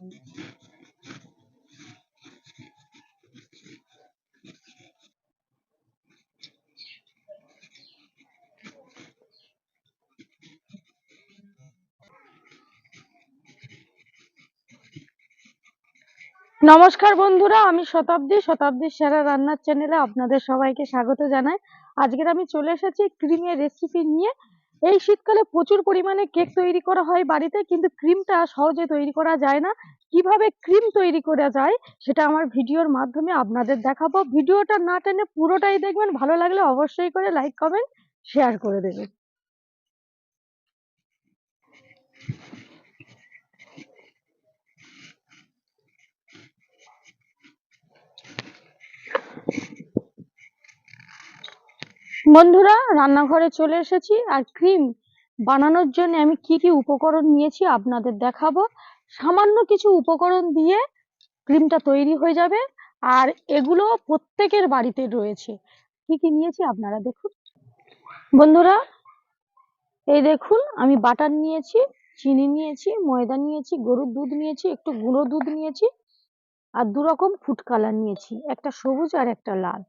নমস্কার বন্ধুরা, আমি শতাব্দীর সেরা রান্নার চ্যানেলে আপনাদের সবাইকে স্বাগত জানাই। আজকের আমি চলে এসেছি ক্রিমের রেসিপি নিয়ে। এই শীতকালে প্রচুর পরিমাণে কেক তৈরি করা হয় বাড়িতে, কিন্তু ক্রিমটা সহজে তৈরি করা যায় না। কিভাবে ক্রিম তৈরি করা যায় সেটা আমার ভিডিওর মাধ্যমে আপনাদের দেখাবো। ভিডিওটা না টেনে পুরোটাই দেখবেন, ভালো লাগলে অবশ্যই করে লাইক কমেন্ট শেয়ার করে দেবেন। বন্ধুরা, রান্নাঘরে চলে এসেছি আর ক্রিম বানানোর জন্য আমি কি কি উপকরণ নিয়েছি আপনাদের দেখাবো। সামান্য কিছু উপকরণ দিয়ে ক্রিমটা তৈরি হয়ে যাবে, আর এগুলো প্রত্যেকের বাড়িতে রয়েছে। কি কি নিয়েছি আপনারা দেখুন। বন্ধুরা, এই দেখুন, আমি বাটার নিয়েছি, চিনি নিয়েছি, ময়দা নিয়েছি, গরুর দুধ নিয়েছি, একটু গুঁড়ো দুধ নিয়েছি, আর দু রকম ফুড কালার নিয়েছি, একটা সবুজ আর একটা লাল।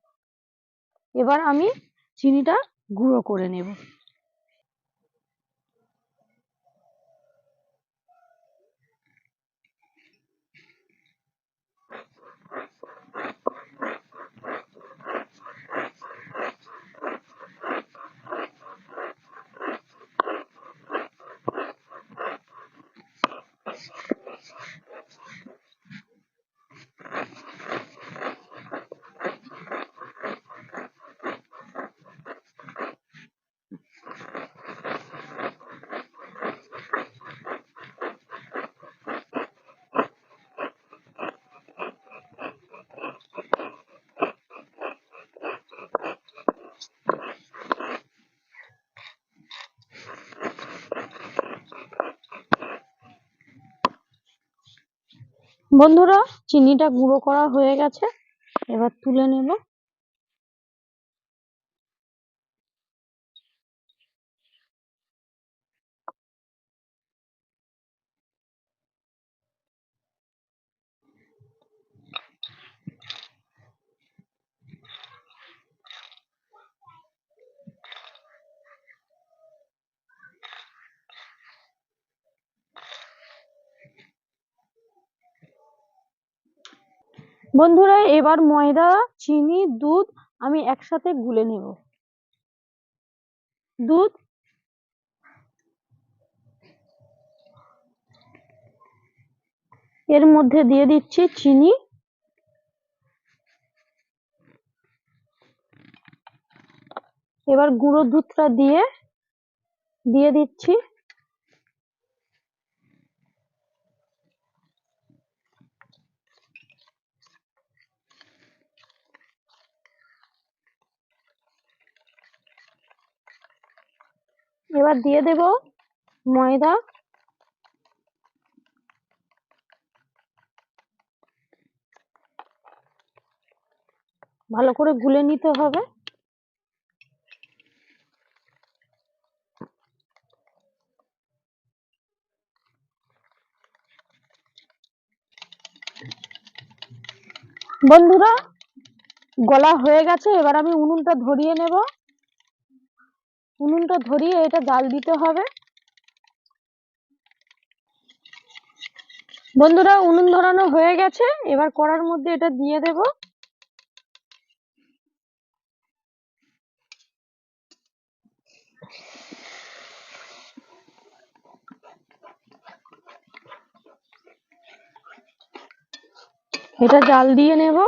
এবার আমি চিনিটা গুঁড়ো করে নেব। বন্ধুরা, চিনিটা গুঁড়ো করা হয়ে গেছে, এবার তুলে নেব। বন্ধুরা, এবার ময়দা, চিনি, দুধ আমি একসাথে গুলে নেব। দুধ, এর মধ্যে দিয়ে দিচ্ছি চিনি, এবার গুঁড়ো দুধটা দিয়ে দিচ্ছি। এবার দিয়ে দেব ময়দা, ভালো করে গুলে নিতে হবে। বন্ধুরা, গলা হয়ে গেছে, এবার আমি উনুনটা ধরিয়ে নেব। উনুনটা ধরিয়ে এটা জাল দিতে হবে। বন্ধুরা, উনুন ধরানো হয়ে গেছে, এবার কড়ার মধ্যে এটা দিয়ে দেব। এটা জাল দিয়ে নেব।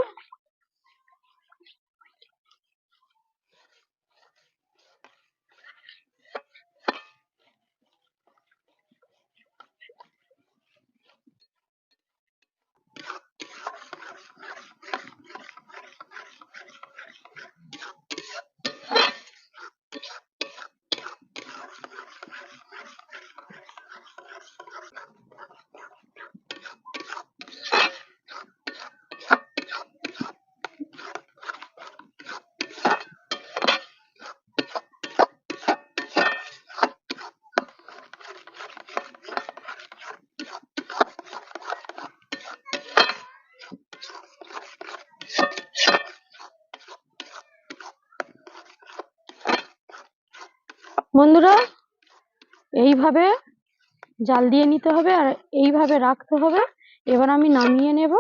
বন্ধুরা, এইভাবে জাল দিয়ে নিতে হবে আর এইভাবে রাখতে হবে। এবার আমি নামিয়ে নেব।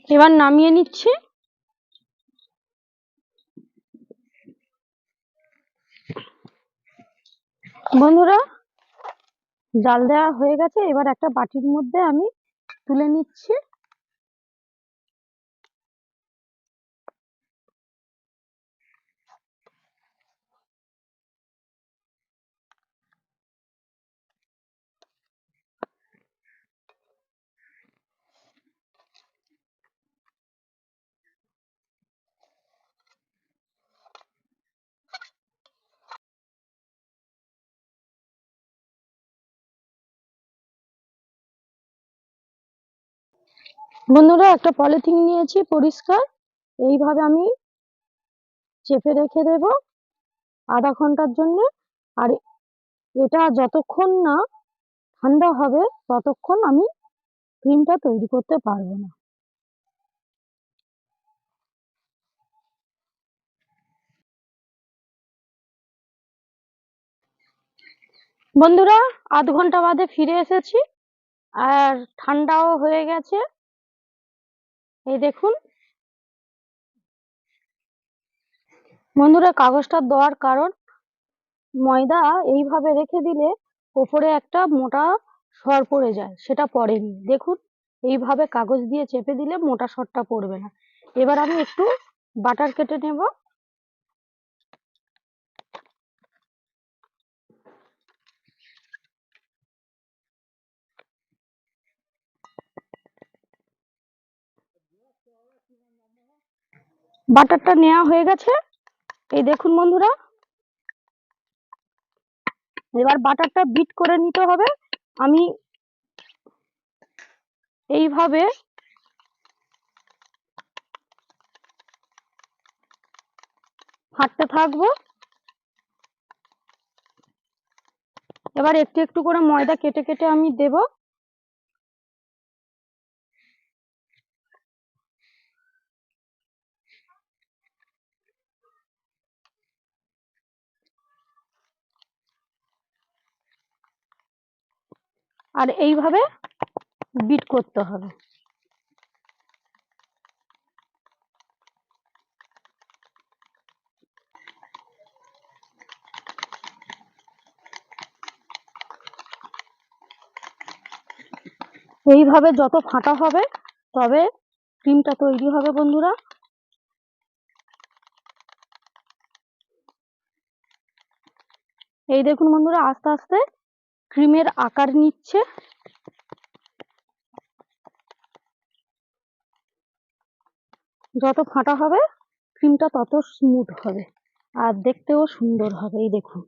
এবার নামিয়ে নিচ্ছি। বন্ধুরা, জাল দেওয়া হয়ে গেছে। এবার একটা বাটির মধ্যে আমি তুলে নিচ্ছি। বন্ধুরা, একটা পলিথিন নিয়েছি পরিষ্কার। এইভাবে আমি চেপে রেখে দেব আধা ঘন্টার জন্য। আর এটা যতক্ষণ না ঠান্ডা হবে ততক্ষণ আমি ক্রিমটা তৈরি করতে পারবো না। বন্ধুরা, আধ ঘন্টা বাদে ফিরে এসেছি আর ঠান্ডাও হয়ে গেছে। এই দেখুন বন্ধুরা, কাগজটা দেওয়ার কারণ, ময়দা এইভাবে রেখে দিলে ওপরে একটা মোটা সর পড়ে যায়, সেটা পড়েনি। দেখুন, এইভাবে কাগজ দিয়ে চেপে দিলে মোটা সরটা পড়বে না। এবার আমি একটু বাটার কেটে নেব। বাটারটা নেওয়া হয়ে গেছে। এই দেখুন বন্ধুরা, এবার বাটারটা বিট করে নিতে হবে। আমি এইভাবে হাঁটতে থাকবো। এবার একটু একটু করে ময়দা কেটে কেটে আমি দেব। আর এইভাবে বিট করতে হবে। এইভাবে যত ফাটা হবে তবে ক্রিমটা তৈরি হবে বন্ধুরা। এই দেখুন বন্ধুরা, আস্তে আস্তে ক্রিমের আকার নিচ্ছে। যত ফাটা হবে ক্রিমটা তত স্মুথ হবে আর দেখতেও সুন্দর হবে। এই দেখুন।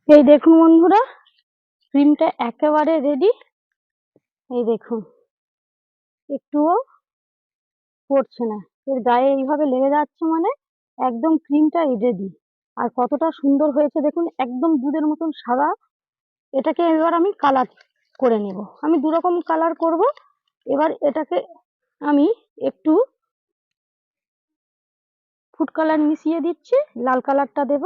এই দেখুন বন্ধুরা, ক্রিমটা একেবারে রেডি। এই দেখুন, একটুও পড়ছে না। এর গায়ে এইভাবে লেগে যাচ্ছে মানে একদম ক্রিমটা রেডি। আর কতটা সুন্দর হয়েছে দেখুন, একদম দুধের মতন সাদা। এটাকে এবার আমি কালার করে নেব। আমি দু রকম কালার করব। এবার এটাকে আমি একটু ফুড কালার মিশিয়ে দিচ্ছি, লাল কালারটা দেব।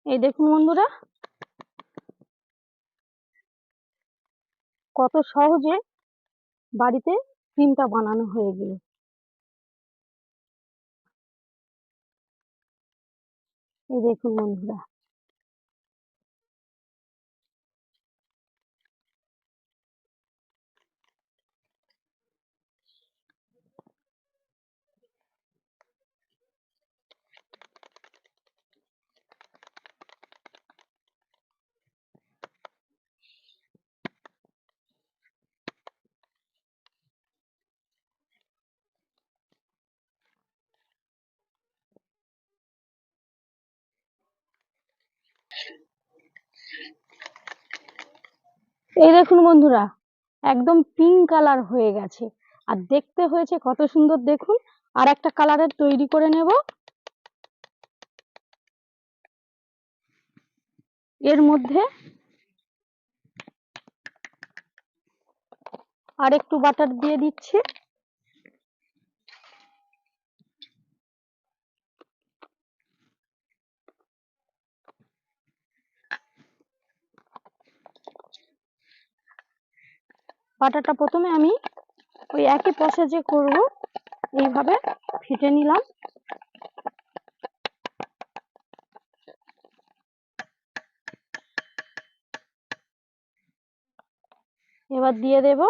এই দেখুন বন্ধুরা, কত সহজে বাড়িতে ক্রিমটা বানানো হয়ে গেল। এই দেখুন বন্ধুরা, এই দেখুন বন্ধুরা, একদম পিঙ্ক কালার হয়ে গেছে আর দেখতে হয়েছে কত সুন্দর দেখুন। আর একটা কালারের তৈরি করে নেব। এর মধ্যে আর একটু বাটার দিয়ে দিচ্ছি। বাটারটা প্রথমে আমি ওই একই প্রসেসে করব, এইভাবে ফেটে নিলাম। এবার দিয়ে দেব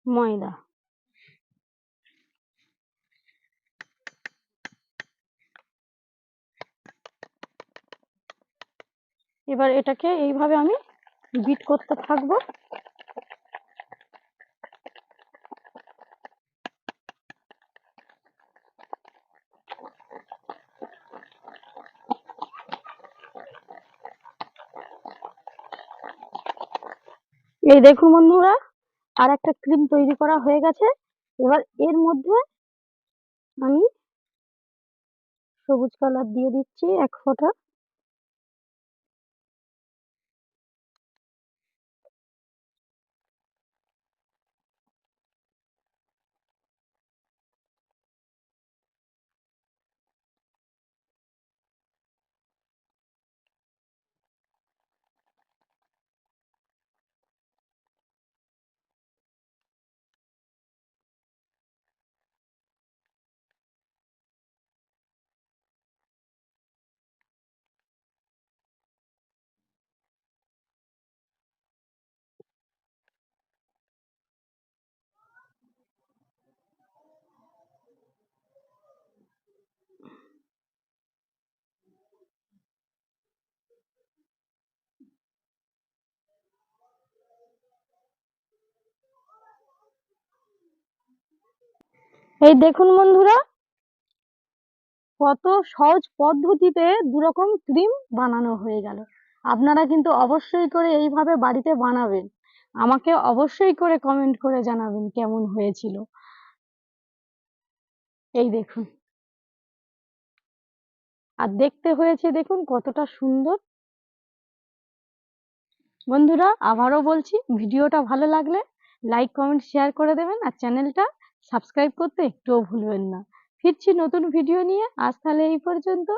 ময়দা। এবার এটাকে এইভাবে আমি বিট করতে থাকবো। এই দেখুন বন্ধুরা, আর একটা ক্রিম তৈরি করা হয়ে গেছে। এবার এর মধ্যে আমি সবুজ কালার দিয়ে দিচ্ছি 1 ফোঁটা। এই দেখুন বন্ধুরা, কত সহজ পদ্ধতিতে 2 রকম ক্রিম বানানো হয়ে গেল। আপনারা কিন্তু অবশ্যই করে এইভাবে বাড়িতে বানাবেন। আমাকে অবশ্যই করে কমেন্ট করে জানাবেন কেমন হয়েছিল। এই দেখুন, আর দেখতে হয়েছে দেখুন কতটা সুন্দর। বন্ধুরা আবারও বলছি, ভিডিওটা ভালো লাগলে লাইক কমেন্ট শেয়ার করে দেবেন আর চ্যানেলটা সাবস্ক্রাইব করতে একটুও ভুলবেন না। ফিরছি নতুন ভিডিও নিয়ে। আজ তাহলে এই পর্যন্ত।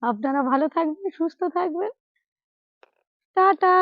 আপনারা ভালো থাকবেন, সুস্থ থাকবেন। টাটা।